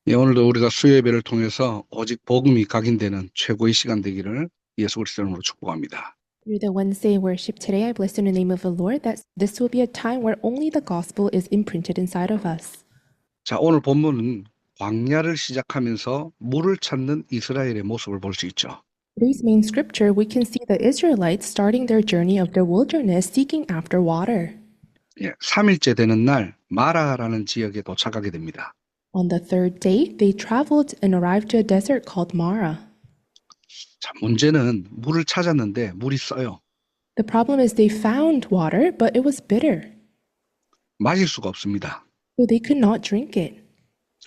예, 오늘도 우리가 수요 예배를 통해서 오직 복음이 각인되는 최고의 시간 되기를 예수 그리스도 이름으로 축복합니다. Through the Wednesday worship today, I bless in the name of the Lord that this will be a time where only the gospel is imprinted inside of us. 자, 오늘 본문은 광야를 시작하면서 물을 찾는 이스라엘의 모습을 볼 수 있죠. Today's main scripture, we can see the Israelites starting their journey of the wilderness seeking after water. 예, 3일째 되는 날 마라라는 지역에 도착하게 됩니다. On the third day, they traveled and arrived to a desert called Mara. 자, 문제는 물을 찾았는데 물이 써요. The problem is they found water, but it was bitter, 마실 수가 없습니다. so they could not drink it.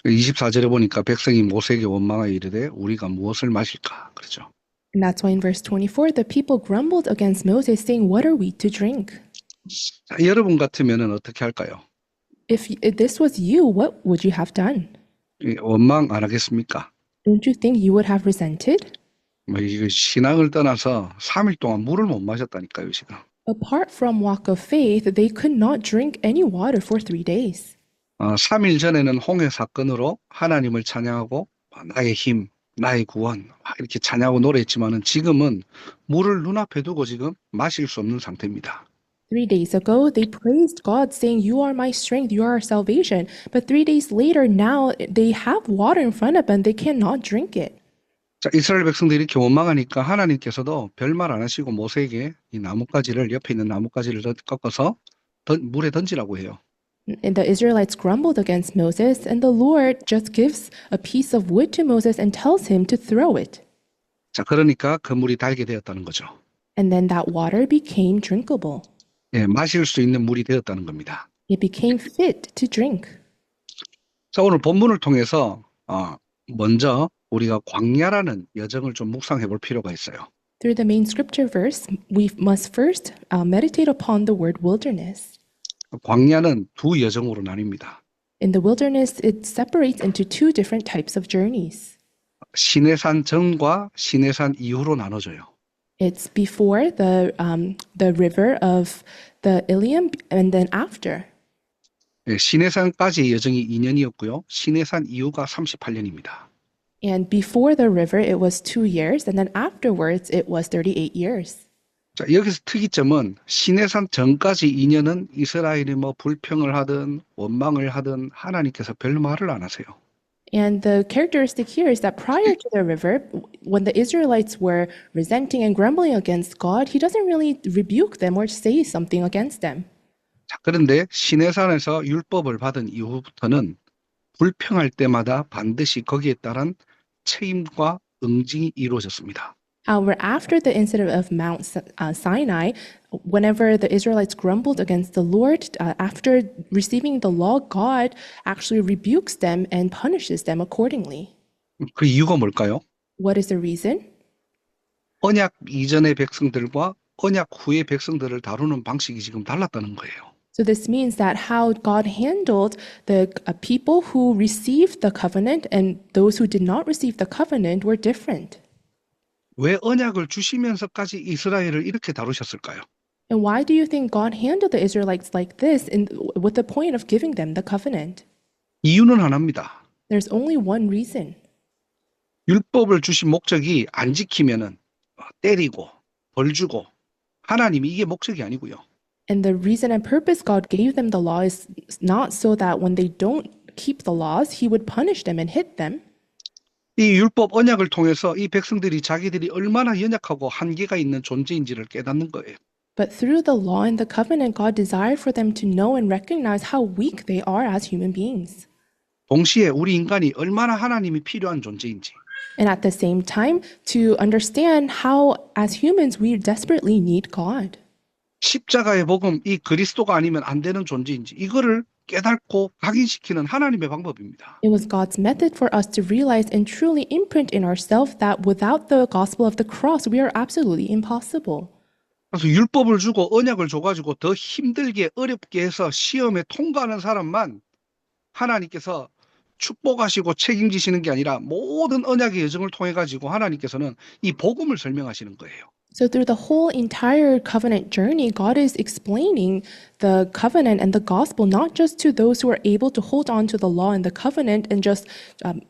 24절에 보니까 백성이 모세에게 원망하여 이르되 우리가 무엇을 마실까? 그러죠. And that's why in verse 24, the people grumbled against Moses, saying, "What are we to drink?" 자, 여러분 같으면은 어떻게 할까요? If this was you, what would you have done? 예, 원망 안 하겠습니까? Don't you think you would have resented? 뭐 이거 신앙을 떠나서 3일 동안 물을 못 마셨다니까요, 지금. Apart from walk of faith, they could not drink any water for 3 days. 3일 전에는 홍해 사건으로 하나님을 찬양하고 나의 힘, 나의 구원 이렇게 찬양하고 노래했지만은 지금은 물을 눈앞에 두고 지금 마실 수 없는 상태입니다. 3 days ago, they praised God, saying, "You are my strength, you are our salvation." But 3 days later, now they have water in front of them, they cannot drink it. 자, 이스라엘 백성들이 이렇게 원망하니까 하나님께서도 별말 안 하시고 모세에게 이 나뭇가지를 옆에 있는 나뭇가지를 꺾어서 물에 던지라고 해요. And the Israelites grumbled against Moses, and the Lord just gives a piece of wood to Moses and tells him to throw it. 자, 그러니까 그 물이 달게 되었다는 거죠. And then that water became drinkable. 예, 마실 수 있는 물이 되었다는 겁니다. It became fit to drink. 자, 오늘 본문을 통해서 먼저 우리가 광야라는 여정을 좀 묵상해 볼 필요가 있어요. Through the main scripture verse, we must first meditate upon the word wilderness. 광야는 두 여정으로 나뉩니다. In the wilderness, it separates into two different types of journeys. 시내산 전과 시내산 이후로 나눠져요. It's before the river of the Ilium and then after. 예, 시내산까지의 여정이 2년이었고요. 시내산 이후가 38년입니다. And before the river, it was 2 years, and then afterwards, it was 38 years. 자, 여기서 특이점은 시내산 전까지 2년은 이스라엘이 뭐 불평을 하든 원망을 하든 하나님께서 별 말을 안 하세요. And the characteristic here is that prior to the river, when the Israelites were resenting and grumbling against God, he doesn't really rebuke them or say something against them. 자, 그런데 시내산에서 율법을 받은 이후부터는 불평할 때마다 반드시 거기에 따른 책임과 응징이 이루어졌습니다. However, after the incident of Mount Sinai, whenever the Israelites grumbled against the Lord, after receiving the law, God actually rebukes them and punishes them accordingly. 그 이유가 뭘까요? What is the reason? 언약 이전의 백성들과 언약 후의 백성들을 다루는 방식이 지금 달랐다는 거예요. So this means that how God handled the people who received the covenant and those who did not receive the covenant were different. 왜 언약을 주시면서까지 이스라엘을 이렇게 다루셨을까요? And why do you think God handled the Israelites like this with the point of giving them the covenant? 이유는 하나입니다. There's only one reason. 율법을 주신 목적이 안 지키면은 때리고 벌 주고 하나님이 이게 목적이 아니고요. And the reason and purpose God gave them the law is not so that when they don't keep the laws, He would punish them and hit them. 이 율법 언약을 통해서 이 백성들이 자기들이 얼마나 연약하고 한계가 있는 존재인지를 깨닫는 거예요. But through the law and the covenant, God desired for them to know and recognize how weak they are as human beings. 동시에 우리 인간이 얼마나 하나님이 필요한 존재인지. And at the same time, to understand how, as humans, we desperately need God. 십자가의 복음, 이 그리스도가 아니면 안 되는 존재인지 이거를 깨닫고 각인시키는 하나님의 방법입니다. It was God's method for us to realize and truly imprint in ourselves that without the gospel of the cross, we are absolutely impossible. 그래서 율법을 주고 언약을 줘가지고 더 힘들게 어렵게 해서 시험에 통과하는 사람만 하나님께서 축복하시고 책임지시는 게 아니라 모든 언약의 여정을 통해 가지고 하나님께서는 이 복음을 설명하시는 거예요. So through the whole entire covenant journey, God is explaining the covenant and the gospel not just to those who are able to hold on to the law and the covenant and just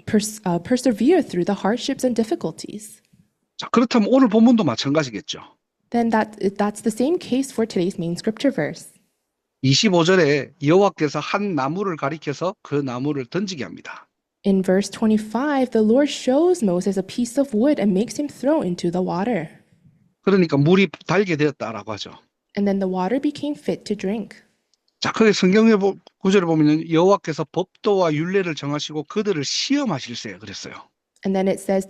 persevere through the hardships and difficulties. 자, 그렇다면 오늘 본문도 마찬가지겠죠. Then that's the same case for today's main scripture verse. 25절에 여호와께서 한 나무를 가리켜서 그 나무를 던지게 합니다. In verse 25, the Lord shows Moses a piece of wood and makes him throw into the water. 그러니까 물이 달게 되었다라고 하죠. And then the water became fit to drink. 자, 그 성경의 구절을 보면 여호와께서 법도와 율례를 정하시고 그들을 시험하실세 그랬어요. And then it says,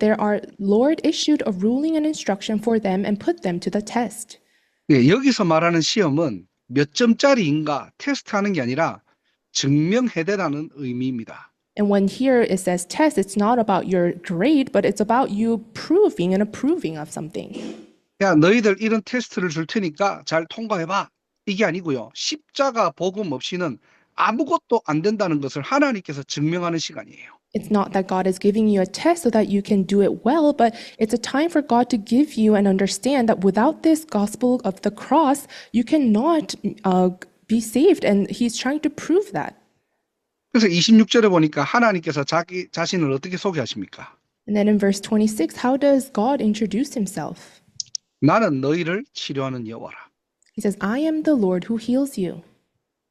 Lord issued a ruling and instruction for them and put them to the test. 예, 여기서 말하는 시험은 몇 점짜리인가 테스트하는 게 아니라 증명해대라는 의미입니다. And when here it says test, it's not about your grade, but it's about you proving and approving of something. 야, 너희들 이런 테스트를 줄 테니까 잘 통과해봐. 이게 아니고요. 십자가 복음 없이는 아무것도 안 된다는 것을 하나님께서 증명하는 시간이에요. It's not that God is giving you a test so that you can do it well, but it's a time for God to give you and understand that without this gospel of the cross, you cannot be saved. And He's trying to prove that. 그래서 26절에 보니까 하나님께서 자기 자신을 어떻게 소개하십니까? And then in verse 26, how does God introduce Himself? 나는 너희를 치료하는 여호와라. He says, I am the Lord who heals you.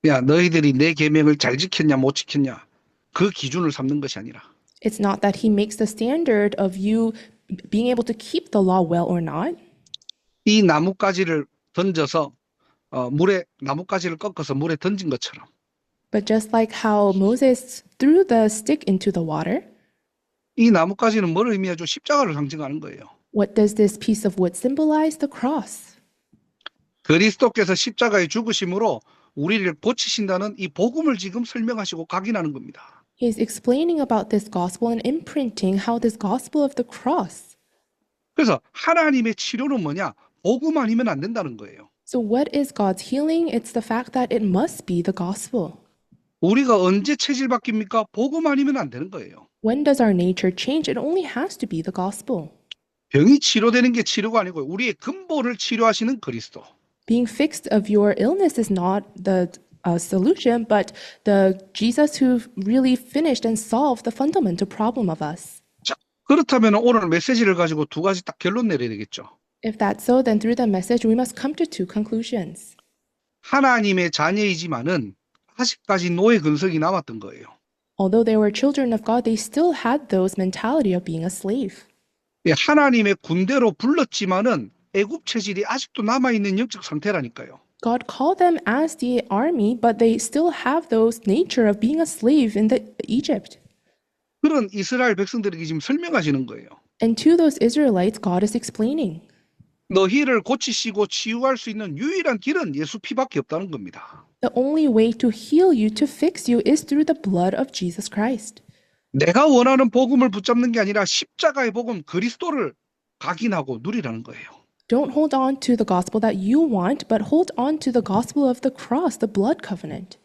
야, 너희들이 내 계명을 잘 지켰냐 못 지켰냐 그 기준을 삼는 것이 아니라 It's not that He makes the standard of you being able to keep the law well or not. 이 나뭇가지를 던져서 물에 나뭇가지를 꺾어서 물에 던진 것처럼 But just like how Moses threw the stick into the water, 이 나뭇가지는 뭘 의미하죠? 십자가를 상징하는 거예요. what does this piece of wood symbolize? The cross. 그리스도께서 십자가에 죽으심으로 우리를 고치신다는 이 복음을 지금 설명하시고 각인하는 겁니다. He's explaining about this gospel and imprinting how this gospel of the cross. 그래서 하나님의 치료는 뭐냐? 복음 아니면 안 된다는 거예요. So what is God's healing? It's the fact that it must be the gospel. 우리가 언제 체질 바뀝니까? 복음 아니면 안 되는 거예요. When does our nature change? It only has to be the gospel. 병이 치료되는 게 치료가 아니고 우리의 근본을 치료하시는 그리스도. Being fixed of your illness is not the solution, but the Jesus who really finished and solved the fundamental problem of us. 자, 그렇다면 오늘 메시지를 가지고 두 가지 딱 결론 내려야 되겠죠. If that's so, then through the message, we must come to two conclusions. 하나님의 자녀이지만은 아직까지 노예 근성이 남았던 거예요. Although they were children of God, they still had those mentality of being a slave. 예, 하나님의 군대로 불렀지만은 애굽 체질이 아직도 남아있는 영적 상태라니까요. God called them as the army, but they still have those nature of being a slave in the Egypt. 그런 이스라엘 백성들에게 지금 설명하시는 거예요. And to those Israelites, God is explaining. 너희를 고치시고 치유할 수 있는 유일한 길은 예수 피밖에 없다는 겁니다. The only way to heal you, to fix you, is through the blood of Jesus Christ. 내가 원하는 복음을 붙잡는 게 아니라 십자가의 복음 그리스도를 각인하고 누리라는 거예요. Don't hold on to the gospel that you want, but hold on to the gospel of the cross, the blood covenant.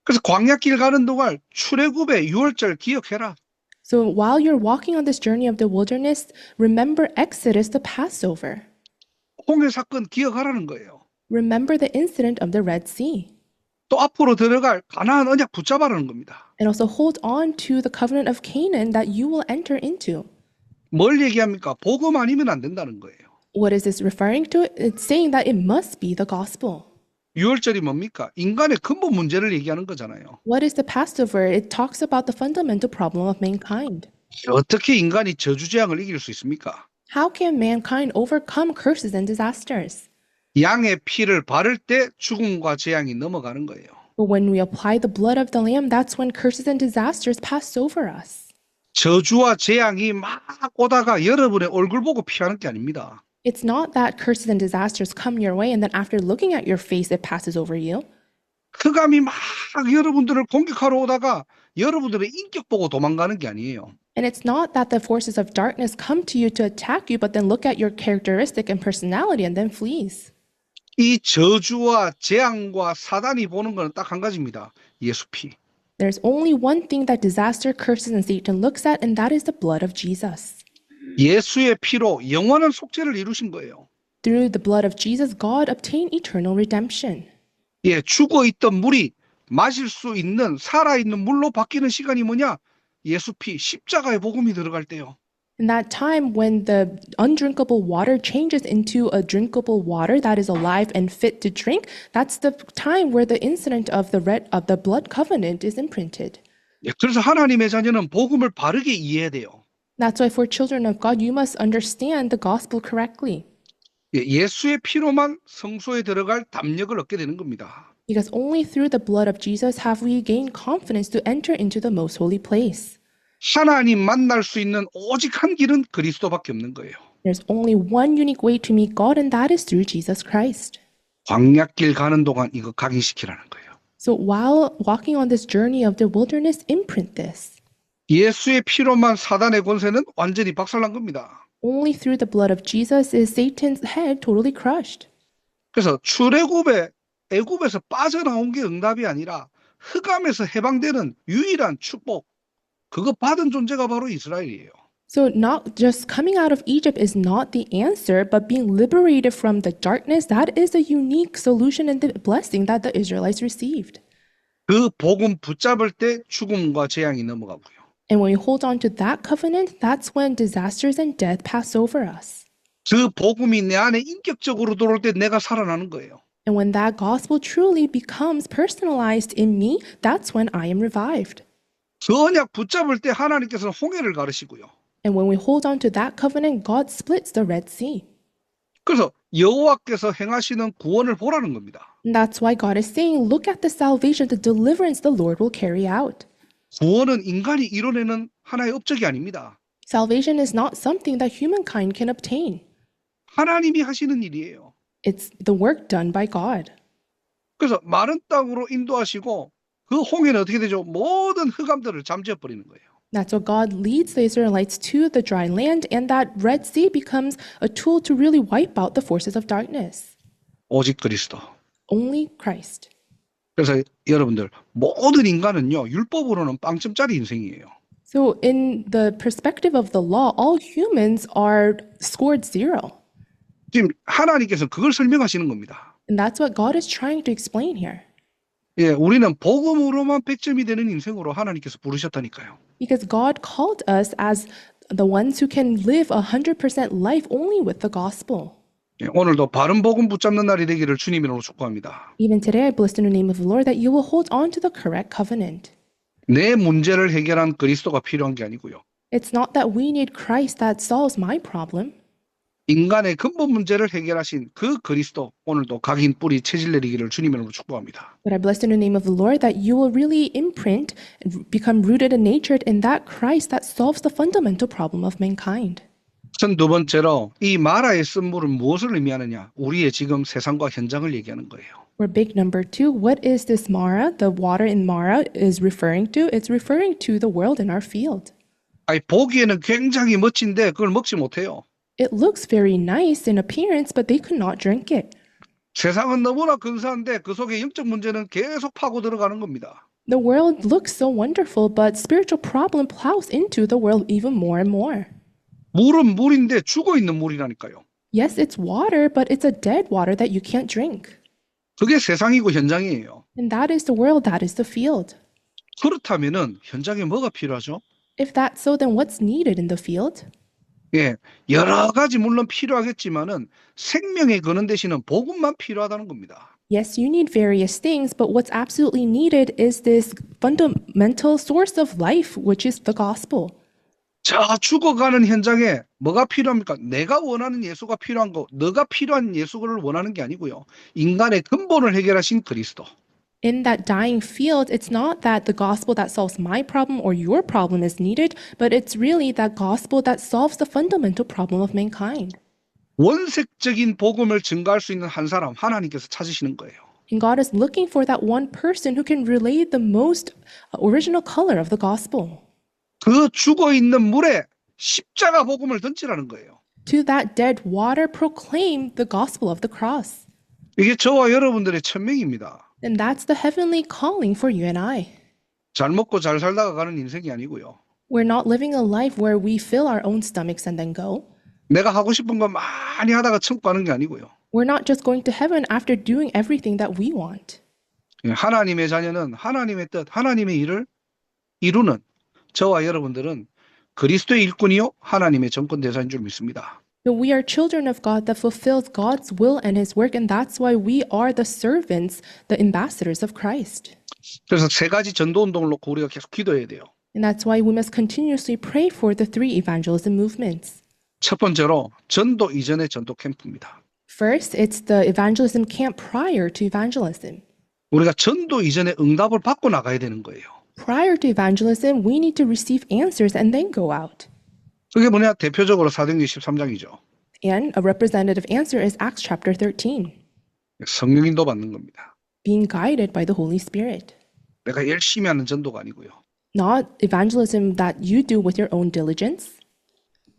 그래서 광야길 가는 동안 출애굽의 6월절 기억해라. So while you're walking on this journey of the wilderness, remember Exodus, the Passover. 홍해 사건 기억하라는 거예요. Remember the incident of the Red Sea. 또 앞으로 들어갈 가나안 언약 붙잡아라는 겁니다. And also hold on to the covenant of Canaan that you will enter into. 뭘 얘기합니까? 복음 아니면 안 된다는 거예요. What is this referring to? It's saying that it must be the gospel. 6월절이 뭡니까? 인간의 근본 문제를 얘기하는 거잖아요. What is the Passover? It talks about the fundamental problem of mankind. 어떻게 인간이 저주재앙을 이길 수 있습니까? How can mankind overcome curses and disasters? 양의 피를 바를 때 죽음과 재앙이 넘어가는 거예요. But when we apply the blood of the Lamb, that's when curses and disasters pass over us. 저주와 재앙이 막 오다가 여러분의 얼굴 보고 피하는 게 아닙니다. It's not that curses and disasters come your way and then after looking at your face, it passes over you. 흑암이 막 여러분들을 공격하러 오다가 여러분들의 인격 보고 도망가는 게 아니에요. And it's not that the forces of darkness come to you to attack you, but then look at your characteristic and personality and then flees. 이 저주와 재앙과 사단이 보는 거는 딱 한 가지입니다. 예수 피. There's only one thing that disaster, curses, and Satan looks at, and that is the blood of Jesus. 예수의 피로 영원한 속죄를 이루신 거예요. Through the blood of Jesus, God obtained eternal redemption. 예, 죽어 있던 물이 마실 수 있는 살아있는 물로 바뀌는 시간이 뭐냐? 예수 피 십자가의 복음이 들어갈 때요. In that time when the undrinkable water changes into a drinkable water that is alive and fit to drink, that's the time where the incident of the blood covenant is imprinted. 예, 그래서 하나님의 자녀는 복음을 바르게 이해해야 돼요. That's why for children of God, you must understand the gospel correctly. 예, 예수의 피로만 성소에 들어갈 담력을 얻게 되는 겁니다. Because only through the blood of Jesus have we gained confidence to enter into the most holy place. 하나님 만날 수 있는 오직 한 길은 그리스도밖에 없는 거예요. There's only one unique way to meet God, and that is through Jesus Christ. 광야길 가는 동안 이거 각인시키라는 거예요. So while walking on this journey of the wilderness, imprint this. 예수의 피로만 사단의 권세는 완전히 박살난 겁니다. Only through the blood of Jesus is Satan's head totally crushed. 그래서 출애굽에 애굽에서 빠져나온 게 응답이 아니라 흑암에서 해방되는 유일한 축복, 그거 받은 존재가 바로 이스라엘이에요. So not just coming out of Egypt is not the answer, but being liberated from the darkness, that is a unique solution and the blessing that the Israelites received. 그 복음 붙잡을 때 죽음과 재앙이 넘어가고요. And when we hold on to that covenant, that's when disasters and death pass over us. 그 복음이 내 안에 인격적으로 들어올 때 내가 살아나는 거예요. And when that gospel truly becomes personalized in me, that's when I am revived. 그 언약 붙잡을 때 하나님께서는 홍해를 가르시고요. And when we hold on to that covenant, God splits the Red Sea. 그래서 여호와께서 행하시는 구원을 보라는 겁니다. And that's why God is saying, look at the salvation, the deliverance the Lord will carry out. 구원은 인간이 이뤄내는 하나의 업적이 아닙니다. Salvation is not something that humankind can obtain. 하나님이 하시는 일이에요. It's the work done by God. 그래서 마른 땅으로 인도하시고 그 홍해는 어떻게 되죠? 모든 흑암들을 잠재워 버리는 거예요. That's what God leads the Israelites to the dry land, and that Red Sea becomes a tool to really wipe out the forces of darkness. 오직 그리스도. Only Christ. 그래서 여러분들 모든 인간은요 율법으로는 빵점짜리 인생이에요. So in the perspective of the law, all humans are scored zero. 지금 하나님께서 그걸 설명하시는 겁니다. And that's what God is trying to explain here. 예, 우리는 복음으로만 100점이 되는 인생으로 하나님께서 부르셨다니까요. Because God called us as the ones who can live 100% life only with the gospel. 예, 오늘도 바른 복음 붙잡는 날이 되기를 주님 이름으로 축복합니다. Even today, I bless in the name of the Lord that you will hold on to the correct covenant. 내 문제를 해결한 그리스도가 필요한 게 아니고요. It's not that we need Christ that solves my problem. 인간의 근본 문제를 해결하신 그 그리스도 오늘도 각인 뿌리 체질 내리기를 주님 이름으로 축복합니다. But I bless in the name of the Lord that you will really imprint and become rooted and natured in that Christ that solves the fundamental problem of mankind. 전 두 번째로 이 마라의 쓴물은 무엇을 의미하느냐? 우리의 지금 세상과 현장을 얘기하는 거예요. Or big number two, what is this Mara? The water in Mara is referring to? It's referring to the world in our field. 아니 보기에는 굉장히 멋진데 그걸 먹지 못해요. It looks very nice in appearance, but they could not drink it. 세상은 너무나 근사한데 그 속에 영적 문제는 계속 파고 들어가는 겁니다. The world looks so wonderful, but spiritual problem plows into the world even more and more. 물은 물인데 죽어 있는 물이라니까요. Yes, it's water, but it's a dead water that you can't drink. 그게 세상이고 현장이에요. And that is the world, that is the field. 그렇다면은 현장에 뭐가 필요하죠? If that's so, then what's needed in the field? 예, 여러 가지 물론 필요하겠지만은 생명의 근원 되시는 복음만 필요하다는 겁니다. Yes, you need various things, but what's absolutely needed is this fundamental source of life, which is the gospel. 자, 죽어가는 현장에 뭐가 필요합니까? 내가 원하는 예수가 필요한 거, 너가 필요한 예수를 원하는 게 아니고요. 인간의 근본을 해결하신 그리스도. In that dying field, it's not that the gospel that solves my problem or your problem is needed, but it's really that gospel that solves the fundamental problem of mankind. 원색적인 복음을 증가할 수 있는 한 사람 하나님께서 찾으시는 거예요. And God is looking for that one person who can relay the most original color of the gospel. 그 죽어 있는 물에 십자가 복음을 던지라는 거예요. To that dead water, proclaim the gospel of the cross. 이게 저와 여러분들의 천명입니다. And that's the heavenly calling for you and I. 잘 먹고 잘 살다가 가는 인생이 아니고요. We're not living a life where we fill our own stomachs and then go. 내가 하고 싶은 거 많이 하다가 천국 가는 게 아니고요. We're not just going to heaven after doing everything that we want. 예, 하나님의 자녀는 하나님의 뜻, 하나님의 일을 이루는 저와 여러분들은 그리스도의 일꾼이요 하나님의 정권 대사인 줄 믿습니다. So we are children of God that fulfills God's will and his work, and that's why we are the servants, the ambassadors of Christ. 그래서 세 가지 전도 운동을 놓고 우리가 계속 기도해야 돼요. And that's why we must continuously pray for the three evangelism movements. 첫 번째로 전도 이전의 전도 캠프입니다. First, it's the evangelism camp prior to evangelism. 우리가 전도 이전에 응답을 받고 나가야 되는 거예요. Prior to evangelism, we need to receive answers and then go out. 그게 뭐냐? 대표적으로 사도행전 13장이죠. And a representative answer is Acts chapter 13, 성령 인도 받는 겁니다. being guided by the Holy Spirit. 내가 열심히 하는 전도가 아니고요. Not evangelism that you do with your own diligence.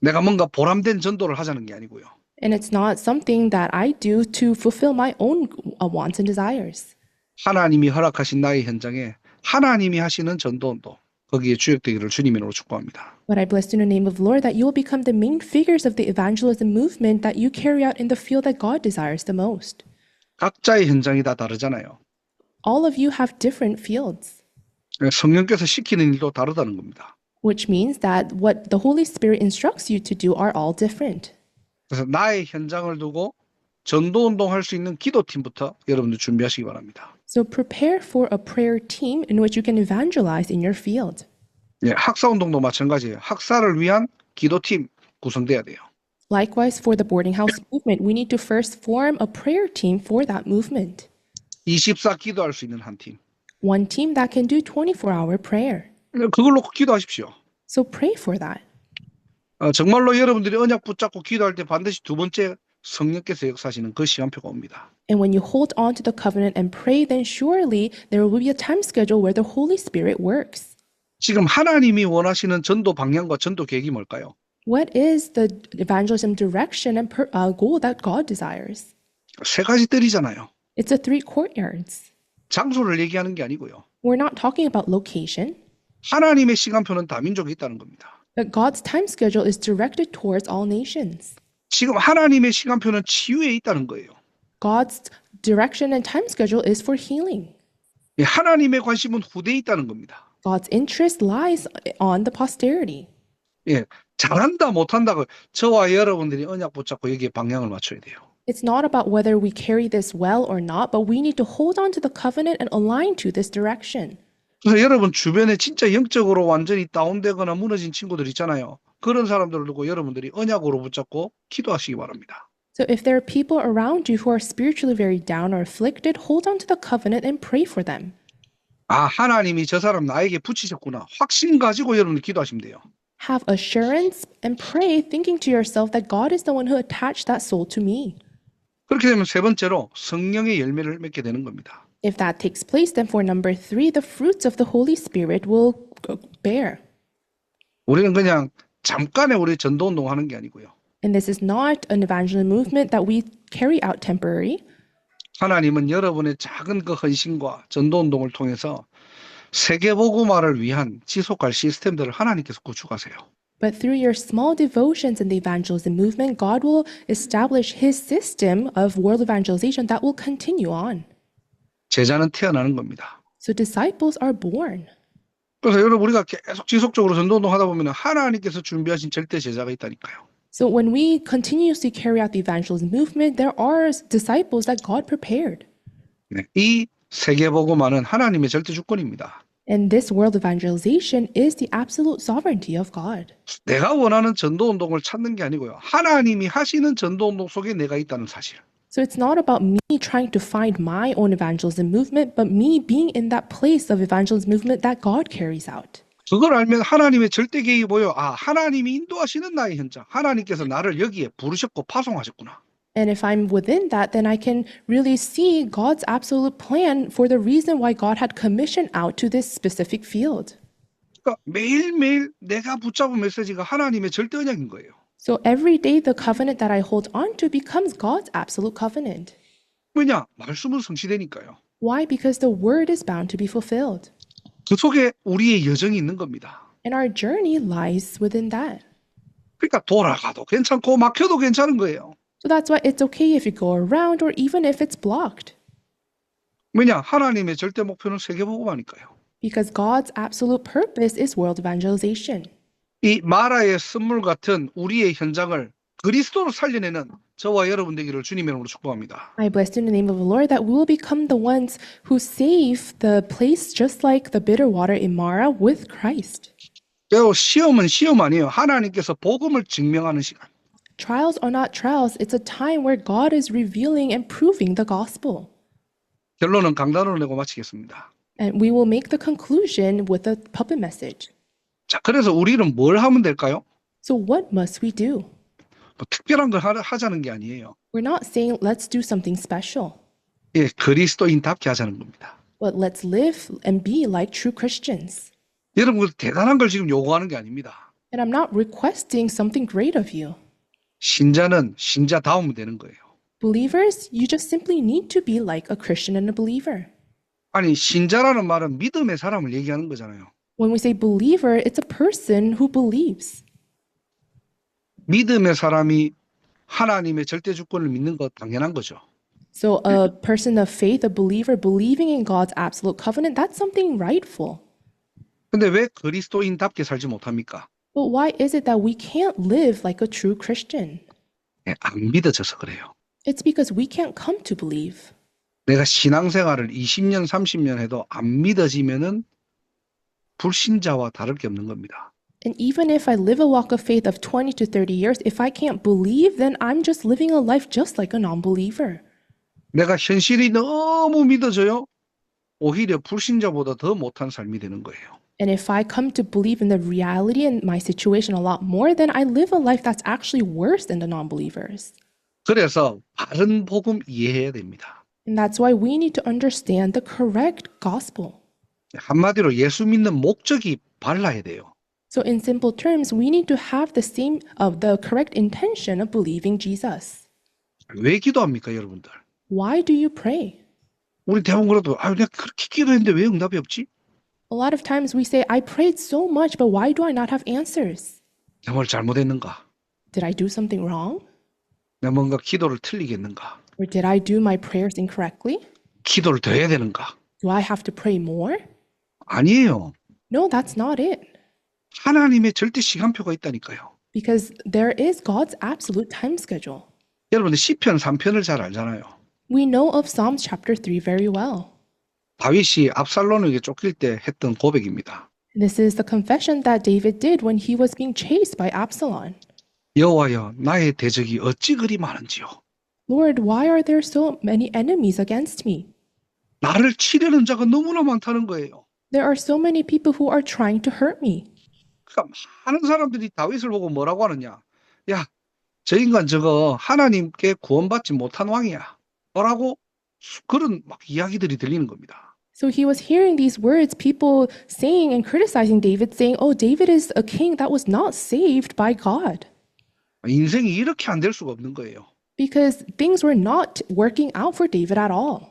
내가 뭔가 보람된 전도를 하자는 게 아니고요. And it's not something that I do to fulfill my own wants and desires. 하나님이 허락하신 나의 현장에 하나님이 하시는 전도 운동, 거기에 주역되기를 주님으로 축복합니다. But I bless you in the name of the Lord that you will become the main figures of the evangelism movement that you carry out in the field that God desires the most. 각자의 현장이 다 다르잖아요. All of you have different fields, 성령께서 시키는 일도 다르다는 겁니다. which means that what the Holy Spirit instructs you to do are all different. 그래서 나의 현장을 두고 전도 운동할 수 있는 기도팀부터 여러분들 준비하시기 바랍니다. So prepare for a prayer team in which you can evangelize in your field. 예, 학사 운동도 마찬가지예요. 학사를 위한 기도팀 구성돼야 돼요. Likewise, for the boarding house movement, we need to first form a prayer team for that movement. 24 기도할 수 있는 한 팀. One team that can do 24-hour prayer. 그걸 놓고 기도하십시오. So pray for that. 정말로 여러분들이 언약 붙잡고 기도할 때 반드시 두 번째 성령께서 역사하시는 그 시간표가 옵니다. And when you hold on to the covenant and pray, then surely there will be a time schedule where the Holy Spirit works. 지금 하나님이 원하시는 전도 방향과 전도 계획이 뭘까요? What is the evangelism direction and goal that God desires? 세 가지 뜰이잖아요. It's the three courtyards. 장소를 얘기하는 게 아니고요. We're not talking about location, 하나님의 시간표는 다민족에 있다는 겁니다. but God's time schedule is directed towards all nations. 지금 하나님의 시간표는 치유에 있다는 거예요. God's direction and time schedule is for healing. 예, 하나님의 관심은 후대에 있다는 겁니다. God's interest lies on the posterity. 예, 잘한다 못한다고 저와 여러분들이 언약 붙잡고 여기에 방향을 맞춰야 돼요. It's not about whether we carry this well or not, but we need to hold on to the covenant and align to this direction. 그래서 여러분 주변에 진짜 영적으로 완전히 다운되거나 무너진 친구들 있잖아요. 그런 사람들을 두고 여러분들이 언약으로 붙잡고 기도하시기 바랍니다. So if there are people around you who are spiritually very down or afflicted, hold on to the covenant and pray for them. 아, 하나님이 저 사람 나에게 붙이셨구나. 확신 가지고 여러분들 기도하시면 돼요. Have assurance and pray, thinking to yourself that God is the one who attached that soul to me. 그렇게 되면 세 번째로 성령의 열매를 맺게 되는 겁니다. If that takes place, then for number 3, the fruits of the Holy Spirit will bear. 우리는 그냥 잠깐의 우리 전도 운동하는 게 아니고요. And this is not an evangelism movement that we carry out temporary. 하나님은 여러분의 작은 그 헌신과 전도 운동을 통해서 세계 복음화를 위한 지속할 시스템들을 하나님께서 구축하세요. But through your small devotions in the evangelism movement, God will establish his system of world evangelization that will continue on. 제자는 태어나는 겁니다. So disciples are born. 그래서 여러분 우리가 계속 지속적으로 전도 운동 하다 보면 하나님께서 준비하신 절대 제자가 있다니까요. So when we continuously carry out the evangelism movement, there are disciples that God prepared. 네, 이 세계 복음화는 하나님의 절대 주권입니다. And this world evangelization is the absolute sovereignty of God. 내가 원하는 전도 운동을 찾는 게 아니고요. 하나님이 하시는 전도 운동 속에 내가 있다는 사실. So it's not about me trying to find my own evangelism movement, but me being in that place of evangelism movement that God carries out. 그걸 알면 하나님의 절대 계획이 보여. 아, 하나님이 인도하시는 나의 현장. 하나님께서 나를 여기에 부르셨고 파송하셨구나. And if I'm within that, then I can really see God's absolute plan for the reason why God had commissioned out to this specific field. 그러니까 매일매일 내가 붙잡은 메시지가 하나님의 절대 언약인 거예요. So every day, the covenant that I hold on to becomes God's absolute covenant. 왜냐? 말씀은 성취되니까요. Why? Because the word is bound to be fulfilled. 그 속에 우리의 여정이 있는 겁니다. And our journey lies within that. 그러니까 돌아가도 괜찮고 막혀도 괜찮은 거예요. So that's why it's okay if you go around or even if it's blocked. 왜냐? 하나님의 절대 목표는 세계복음하니까요. Because God's absolute purpose is world evangelization. 이 마라의 선물 같은 우리의 현장을 그리스도로 살려내는 저와 여러분 되기를 주님의 이름으로 축복합니다. I bless you in the name of the Lord that we will become the ones who save the place just like the bitter water in Mara with Christ. 그리고 시험은 시험 아니에요. 하나님께서 복음을 증명하는 시간. Trials are not trials. It's a time where God is revealing and proving the gospel. 결론은 강단으로 내고 마치겠습니다. And we will make the conclusion with a puppet message. 자, 그래서 우리는 뭘 하면 될까요? So what must we do? 뭐 특별한 걸 하자는 게 아니에요. We're not saying let's do something special, 예, 그리스도인답게 하자는 겁니다. but let's live and be like true Christians. 여러분 대단한 걸 지금 요구하는 게 아닙니다. And I'm not requesting something great of you. 신자는 신자다우면 되는 거예요. Believers, you just simply need to be like a Christian and a believer. 아니 신자라는 말은 믿음의 사람을 얘기하는 거잖아요. When we say believer, it's a person who believes. 믿음의 사람이 하나님의 절대 주권을 믿는 것 당연한 거죠. So a person of faith, a believer believing in God's absolute covenant, that's something rightful. 근데 왜 그리스도인답게 살지 못합니까? But why is it that we can't live like a true Christian? 예, 안 믿어져서 그래요. It's because we can't come to believe. 내가 신앙생활을 20년, 30년 해도 안 믿어지면은 불신자와 다를 게 없는 겁니다. And even if I live a walk of faith of 20 to 30 years, if I can't believe, then I'm just living a life just like a non-believer. 내가 현실이 너무 믿어져요. 오히려 불신자보다 더 못한 삶이 되는 거예요. And if I come to believe in the reality in my situation a lot more, then I live a life that's actually worse than the non-believers. 그래서 바른 복음 이해해야 됩니다. And that's why we need to understand the correct gospel. 한마디로 예수 믿는 목적이 발라야 돼요. So in simple terms, we need to have the correct intention of believing Jesus. 왜 기도합니까, 여러분들? Why do you pray? 우리 대부분 그래도 내가 그렇게 기도했는데 왜 응답이 없지? A lot of times we say, I prayed so much, but why do I not have answers? 내가 뭘 잘못했는가? Did I do something wrong? 내가 뭔가 기도를 틀리겠는가? Or did I do my prayers incorrectly? 기도를 더 해야 되는가? Do I have to pray more? 아니에요. No, that's not it. 하나님의 절대 시간표가 있다니까요. Because there is God's absolute time schedule. 여러분들 시편 3편을 잘 알잖아요. We know of Psalms chapter 3 very well. 다윗이 압살롬에게 쫓길 때 했던 고백입니다. This is the confession that David did when he was being chased by Absalom. 여호와여 나의 대적이 어찌 그리 많은지요. Lord, why are there so many enemies against me? 나를 치려는 자가 너무나 많다는 거예요. There are so many people who are trying to hurt me. 그러니까 많은 사람들이 다윗을 보고 뭐라고 하느냐. 야, 저 인간 저거 하나님께 구원받지 못한 왕이야. 뭐라고 그런 막 이야기들이 들리는 겁니다. So he was hearing these words, people saying and criticizing David, saying, oh, David is a king that was not saved by God. 인생이 이렇게 안 될 수가 없는 거예요. Because things were not working out for David at all.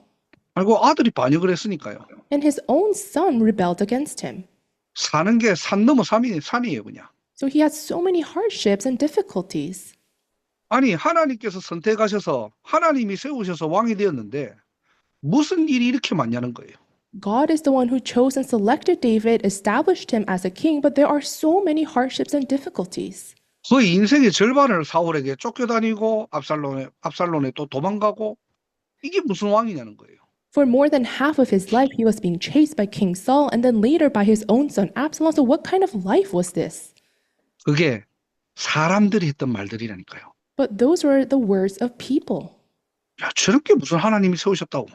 알고 아들이 반역을 했으니까요. And his own son rebelled against him. 사는 게 산 넘어 산이에요 그냥. So he had so many hardships and difficulties. 아니 하나님께서 선택하셔서 하나님이 세우셔서 왕이 되었는데 무슨 일이 이렇게 많냐는 거예요. God is the one who chose and selected David, established him as a king, but there are so many hardships and difficulties. 거의 인생의 절반을 사울에게 쫓겨다니고 압살롬에 또 도망가고 이게 무슨 왕이냐는 거예요. For more than half of his life, he was being chased by King Saul and then later by his own son Absalom. So what kind of life was this? 그게 사람들이 했던 말들이라니까요. But those were the words of people. 야, 저렇게 무슨 하나님이 세우셨다고.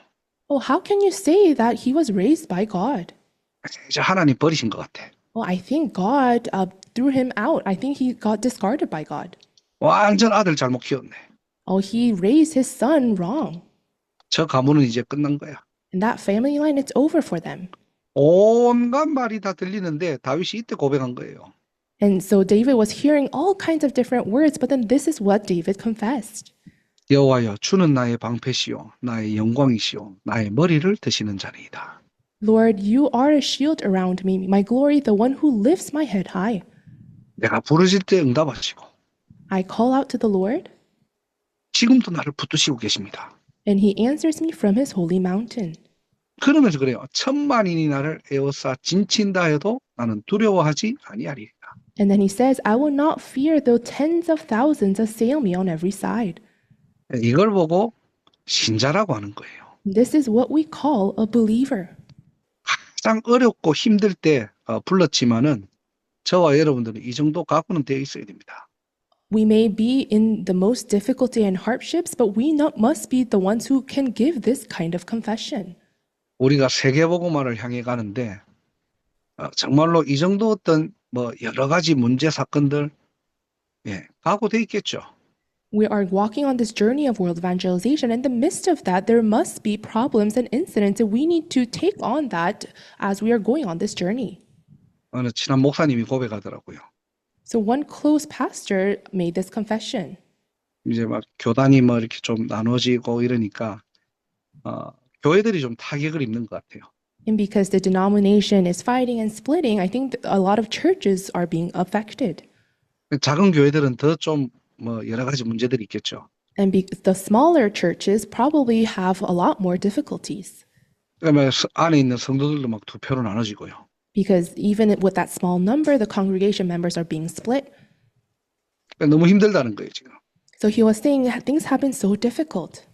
Oh, how can you say that he was raised by God? 이제 하나님 버리신 것 같아. Well, I think God threw him out. I think he got discarded by God. 완전 아들 잘못 키웠네. Oh, he raised his son wrong. 저 가문은 이제 끝난 거야. In that family line, it's over for them. 온갖 말이 다 들리는데 다윗이 이때 고백한 거예요. And so David was hearing all kinds of different words, but then this is what David confessed. 여호와여 주는 나의 방패시요 나의 영광이시요 나의 머리를 드시는 자니이다. Lord, you are a shield around me, my glory, the one who lifts my head high. 내가 부르실 때 응답하시고 I call out to the Lord, 지금도 나를 붙드시고 계십니다. and he answers me from his holy mountain. 그러면서 그래요. 천만인이 나를 에워싸 진친다 해도 나는 두려워하지 아니하리라. And then he says, I will not fear though tens of thousands assail me on every side. 이걸 보고 신자라고 하는 거예요. This is what we call a believer. 가장 어렵고 힘들 때 불렀지만은 저와 여러분들은 이 정도 각오는 되어 있어야 됩니다. We may be in the most difficulty and hardships, but we must be the ones who can give this kind of confession. 우리가 세계복음화를 향해 가는데 정말로 이 정도 어떤 여러 가지 문제 사건들 각오돼 있겠죠. We are walking on this journey of world evangelization. In the midst of that, there must be problems and incidents, and we need to take on that as we are going on this journey. 어느 친한 목사님이 고백하더라고요. So one close pastor made this confession. 이제 막 교단이 이렇게 좀 나눠지고 이러니까 교회들이 좀 타격을 입는 것 같아요. And because the denomination is fighting and splitting, I think a lot of churches are being affected. 작은 교회들은 더 좀 여러 가지 문제들이 있겠죠. And the smaller churches probably have a lot more difficulties. 그러면 안에 있는 성도들도 막 두 표로 나눠지고요. Because even with that small number, the congregation members are being split. 너무 힘들다는 거예요, 지금. So he was saying things have been so difficult.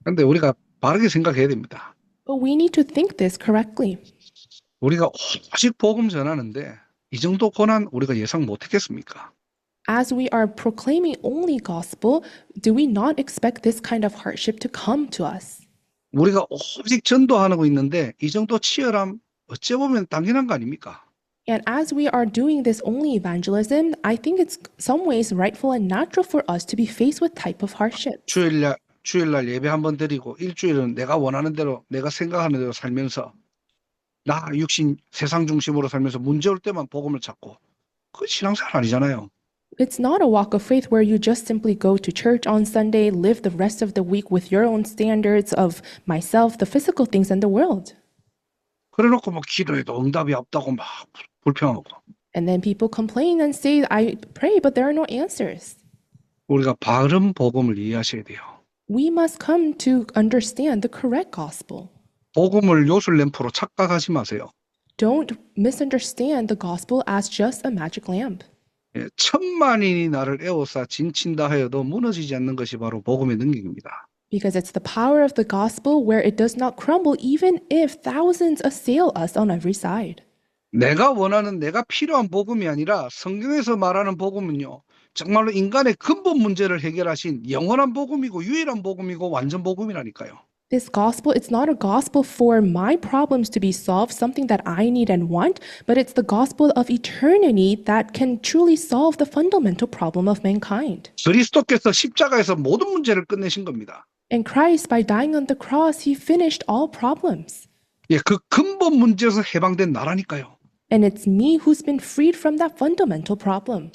그런데 우리가 바르게 생각해야 됩니다. But we need to think this correctly. 우리가 오직 복음 전하는데 이 정도 고난 우리가 예상 못했겠습니까? As we are proclaiming only gospel, do we not expect this kind of hardship to come to us? 우리가 오직 전도하고 있는데 이 정도 치열함 어찌 보면 당연한 거 아닙니까? And as we are doing this only evangelism, I think it's some ways rightful and natural for us to be faced with type of hardship. 주일날 예배 한번 드리고 일주일은 내가 원하는 대로 내가 생각하는 대로 살면서 나 육신 세상 중심으로 살면서 문제 올 때만 복음을 찾고 그건 신앙생활 아니잖아요. It's not a walk of faith where you just simply go to church on Sunday, live the rest of the week with your own standards of myself, the physical things in the world. 그래놓고 막 기도해도 응답이 없다고 막 불평하고. And then people complain and say, I pray, but there are no answers. 우리가 바른 복음을 이해하셔야 돼요. We must come to understand the correct gospel. 복음을 요술램프로 착각하지 마세요. Don't misunderstand the gospel as just a magic lamp. 천만인이 나를 에워싸 진친다 하여도 무너지지 않는 것이 바로 복음의 능력입니다. Because it's the power of the gospel where it does not crumble even if thousands assail us on every side. 내가 원하는 내가 필요한 복음이 아니라 성경에서 말하는 복음은요. 정말로 인간의 근본 문제를 해결하신 영원한 복음이고 유일한 복음이고 완전 복음이라니까요. This gospel, it's not a gospel for my problems to be solved, something that I need and want, but it's the gospel of eternity that can truly solve the fundamental problem of mankind. 그리스도께서 십자가에서 모든 문제를 끝내신 겁니다. And Christ, by dying on the cross, he finished all problems. 그 근본 문제에서 해방된 나라니까요. And it's me who's been freed from that fundamental problem.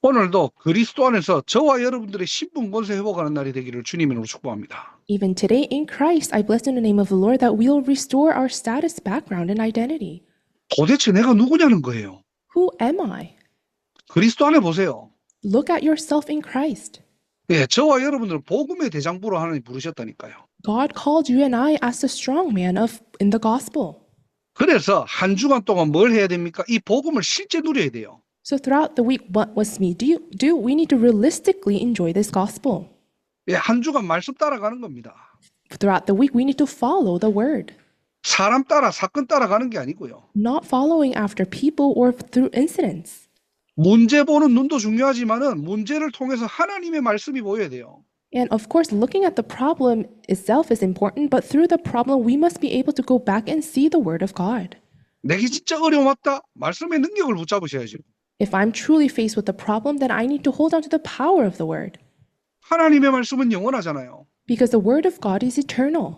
오늘도 그리스도 안에서 저와 여러분들의 신분 권세 회복하는 날이 되기를 주님으로 축복합니다. Even today in Christ, I bless in the name of the Lord that we'll restore our status, background, and identity. 도대체 내가 누구냐는 거예요. Who am I? 그리스도 안에 보세요. Look at yourself in Christ. 저와 여러분들은 복음의 대장부로 하나님 부르셨다니까요. God called you and I as the strong man in the gospel. 그래서 한 주간 동안 뭘 해야 됩니까? 이 복음을 실제 누려야 돼요. So throughout the week, what must we do? We need to realistically enjoy this gospel. 한 주간 말씀 따라가는 겁니다. Throughout the week, we need to follow the word. 사람 따라 사건 따라가는 게 아니고요. Not following after people or through incidents. 문제 보는 눈도 중요하지만은 문제를 통해서 하나님의 말씀이 보여야 돼요. And of course, looking at the problem itself is important, but through the problem, we must be able to go back and see the word of God. 내게 진짜 어려움 왔다. 말씀의 능력을 붙잡으셔야죠. If I'm truly faced with a problem, then I need to hold on to the power of the word. 하나님의 말씀은 영원하잖아요. Because the word of God is eternal.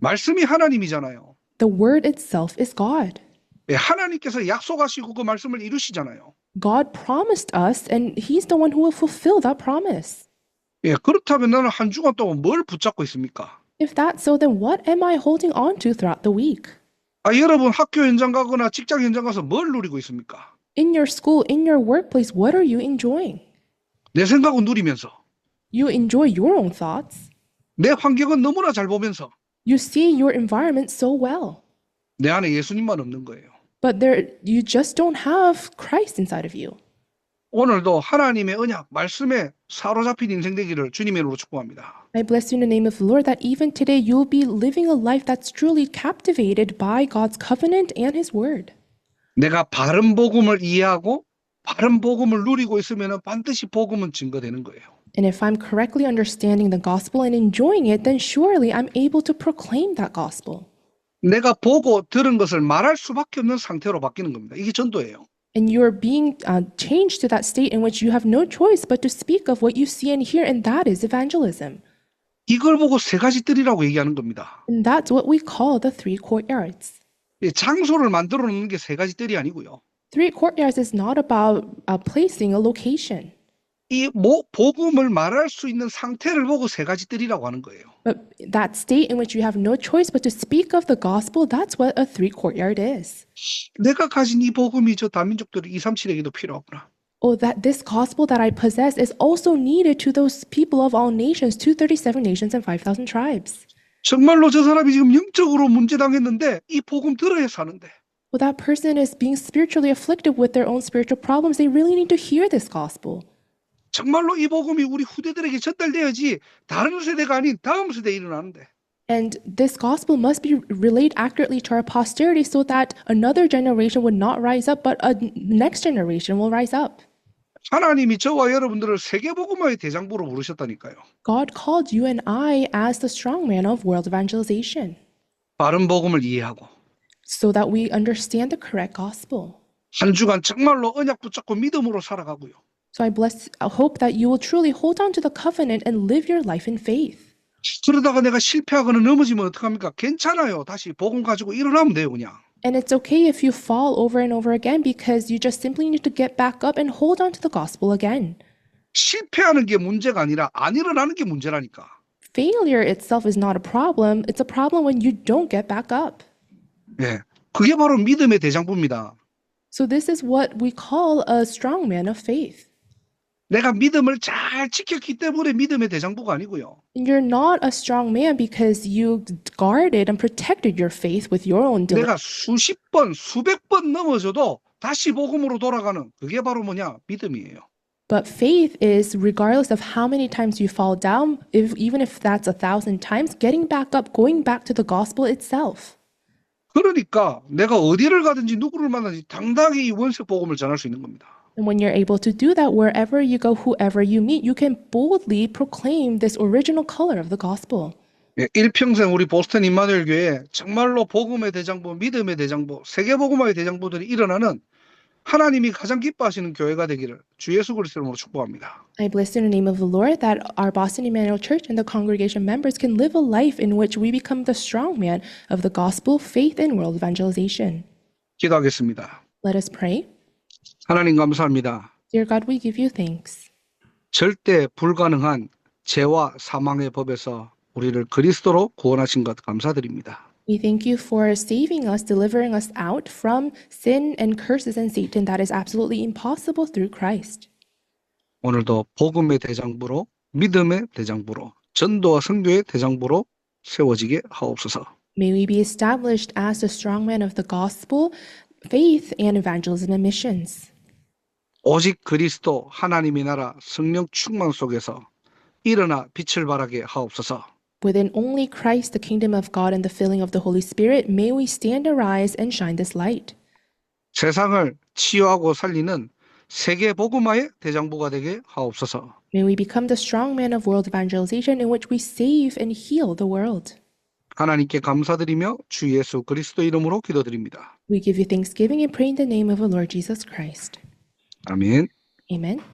말씀이 하나님이잖아요. The word itself is God. 하나님께서 약속하시고 그 말씀을 이루시잖아요. God promised us, and He's the one who will fulfill that promise. 그렇다면 나는 한 주간 동안 뭘 붙잡고 있습니까? If that's so, then what am I holding on to throughout the week? 여러분 학교 현장 가거나 직장 현장 가서 뭘 누리고 있습니까? In your school, in your workplace, what are you enjoying? 내 생각은 누리면서 You enjoy your own thoughts. 내 환경은 너무나 잘 보면서 You see your environment so well. 내 안에 예수님만 없는 거예요. But you just don't have Christ inside of you. 오늘도 하나님의 언약, 말씀에 사로잡힌 인생 되기를 주님의 이름으로 축복합니다. I bless you in the name of the Lord that even today you'll be living a life that's truly captivated by God's covenant and His word. 내가 바른 복음을 이해하고 바른 복음을 누리고 있으면 반드시 복음은 증거되는 거예요. And if I'm correctly understanding the gospel and enjoying it, then surely I'm able to proclaim that gospel. 내가 보고 들은 것을 말할 수밖에 없는 상태로 바뀌는 겁니다. 이게 전도예요. And you're being changed to that state in which you have no choice but to speak of what you see and hear, and that is evangelism. 이걸 보고 세 가지 뜰이라고 얘기하는 겁니다. And that's what we call the three courtyards. 장소를 만들어 놓는 게 세 가지 뜰이 아니고요. Three courtyards is not about placing a location. 이 복음을 말할 수 있는 상태를 보고 세 가지 뜰이라고 하는 거예요. But that state in which you have no choice but to speak of the gospel, that's what a three courtyard is. 내가 가진 이 복음이 저 다민족들 237에게도 필요하구나. Oh, that this gospel that I possess is also needed to those people of all nations, 237 nations and 5,000 tribes. 정말로 저 사람이 지금 영적으로 문제당했는데 이 복음 들어야 사는데. Well, that person is being spiritually afflicted with their own spiritual problems. They really need to hear this gospel. 정말로 이 복음이 우리 후대들에게 전달돼야지 다른 세대가 아닌 다음 세대에 일어나는데. And this gospel must be relayed accurately to our posterity so that another generation would not rise up, but a next generation will rise up. 하나님이 저와 여러분들을 세계복음화의 대장부로 부르셨다니까요. God called you and I as the strongman of world evangelization 바른 복음을 이해하고 so that we understand the correct gospel. 한 주간 정말로 언약 붙잡고 믿음으로 살아가고요. So I hope that you will truly hold on to the covenant and live your life in faith. 그러다가 내가 실패하거나 넘어지면 어떡합니까? 괜찮아요. 다시 복음 가지고 일어나면 돼요, 그냥. And it's okay if you fall over and over again because you just simply need to get back up and hold on to the gospel again. 실패하는 게 문제가 아니라 안 일어나는 게 문제라니까. Failure itself is not a problem. It's a problem when you don't get back up. 예, 그게 바로 믿음의 대장부입니다. So this is what we call a strong man of faith. 내가 믿음을 잘 지켰기 때문에 믿음의 대장부가 아니고요. And you're not a strong man because you guarded and protected your faith with your own 내가 수십 번, 수백 번 넘어져도 다시 복음으로 돌아가는 그게 바로 뭐냐? 믿음이에요. But faith is, regardless of how many times you fall down, even if that's 1,000 times, getting back up, going back to the gospel itself. 그러니까 내가 어디를 가든지 누구를 만나든지 당당히 이 원색 복음을 전할 수 있는 겁니다. And when you're able to do that, wherever you go, whoever you meet, you can boldly proclaim this original color of the gospel. 예, 일평생 우리 보스턴 임마누엘 교회에 정말로 복음의 대장부, 믿음의 대장부, 세계복음화의 대장부들이 일어나는 하나님이 가장 기뻐하시는 교회가 되기를 주 예수 그리스도 이름으로 축복합니다. I bless in the name of the Lord that our Boston Emmanuel Church and the congregation members can live a life in which we become the strong man of the gospel, faith, and world evangelization. 기도하겠습니다. Let us pray. 하나님 감사합니다. Dear God, we give you thanks. 절대 불가능한 죄와 사망의 법에서 우리를 그리스도로 구원하신 것 감사드립니다. We thank you for saving us, delivering us out from sin and curses and Satan that is absolutely impossible through Christ. 오늘도 복음의 대장부로, 믿음의 대장부로, 전도와 선교의 대장부로 세워지게 하옵소서. May we be established as the strong man of the gospel, faith, and evangelism and missions. 오직 그리스도 하나님의 나라 성령 충만 속에서 일어나 빛을 발하게 하옵소서. Within only Christ, the kingdom of God, and the filling of the Holy Spirit, may we stand, arise, and shine this light. 세상을 치유하고 살리는 세계 복음화의 대장부가 되게 하옵소서. May we become the strong man of world evangelization in which we save and heal the world. 하나님께 감사드리며 주 예수 그리스도 이름으로 기도드립니다. We give you thanksgiving and pray in the name of the Lord Jesus Christ. 아멘. Amen.